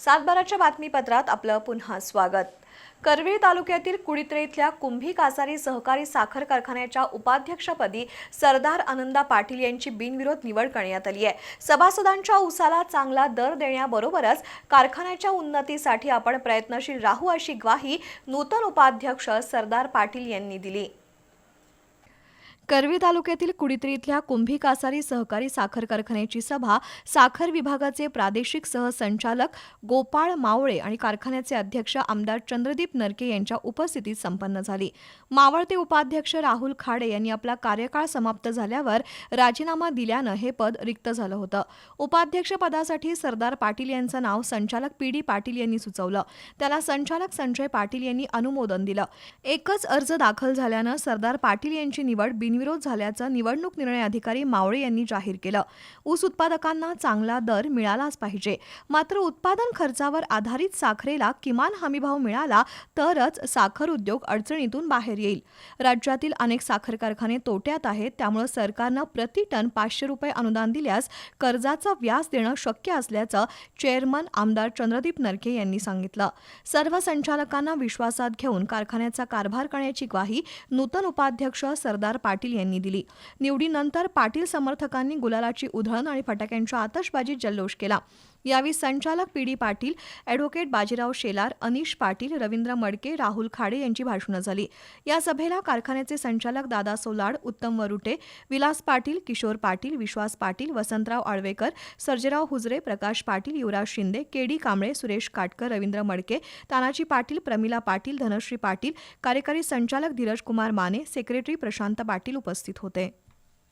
सातबाराच्या बातमीपत्रात आपलं पुन्हा स्वागत। करवीर तालुक्यातील कुडित्रे इथल्या कुंभी कासारी सहकारी साखर कारखान्याच्या उपाध्यक्षपदी सरदार आनंदा पाटील यांची बिनविरोध निवड करण्यात आली आहे। सभासदांच्या ऊसाला चांगला दर देण्याबरोबरच कारखान्याच्या उन्नतीसाठी आपण प्रयत्नशील राहू अशी ग्वाही नूतन उपाध्यक्ष सरदार पाटील यांनी दिली। करवीर तालुक्यातील कुडित्रे इथल्या कुंभी कासारी सहकारी साखर कारखान्याची सभा साखर विभागाचे प्रादेशिक सहसंचालक गोपाळ मावळे आणि कारखान्याचे अध्यक्ष आमदार चंद्रदीप नरके यांच्या उपस्थितीत संपन्न झाली। मावळते उपाध्यक्ष राहुल खाडे यांनी आपला कार्यकाळ समाप्त झाल्यावर राजीनामा दिल्यानं हे पद रिक्त झालं होतं। उपाध्यक्षपदासाठी सरदार पाटील यांचं नाव संचालक पी.डी. पाटील यांनी सुचवलं, त्याला संचालक संजय पाटील यांनी अनुमोदन दिलं। एकच अर्ज दाखल झाल्यानं सरदार पाटील यांची निवड बिनविरोध झाल्याचं निवडणूक निर्णय अधिकारी मावळे यांनी जाहीर केलं। ऊस उत्पादकांना चांगला दर मिळालाच पाहिजे, मात्र उत्पादन खर्चावर आधारित साखरेला किमान हमीभाव मिळाला तरच साखर उद्योग अडचणीतून बाहेर येईल। राज्यातील अनेक साखर कारखाने तोट्यात आहेत, त्यामुळे सरकारनं प्रति टन 500 रुपये अनुदान दिल्यास कर्जाचं व्याज देणं शक्य असल्याचं चेअरमन आमदार चंद्रदीप नरके यांनी सांगितलं। सर्व संचालकांना विश्वासात घेऊन कारखान्याचा कारभार करण्याची ग्वाही नूतन उपाध्यक्ष सरदार पाटील यांनी दिली। निवडीनंतर पाटील समर्थकांनी गुलालाची उधळण आणि फटाक्यांच्या आतषबाजीत जल्लोष केला। यावेळी संचालक पी.डी. पाटील, ॲडव्होकेट बाजीराव शेलार, अनिश पाटील, रवींद्र मडके, राहुल खाडे यांची भाषणं झाली। या सभेला कारखान्याचे संचालक दादा सोलाड, उत्तम वरुटे, विलास पाटील, किशोर पाटील, विश्वास पाटील, वसंतराव आळवेकर, सर्जेराव हुजरे, प्रकाश पाटील, युवराज शिंदे, के.डी. कांबळे, सुरेश काटकर, रवींद्र मडके, तानाजी पाटील, प्रमिला पाटील, धनश्री पाटील, कार्यकारी संचालक धीरज कुमार माने, सेक्रेटरी प्रशांत पाटील उपस्थित होते।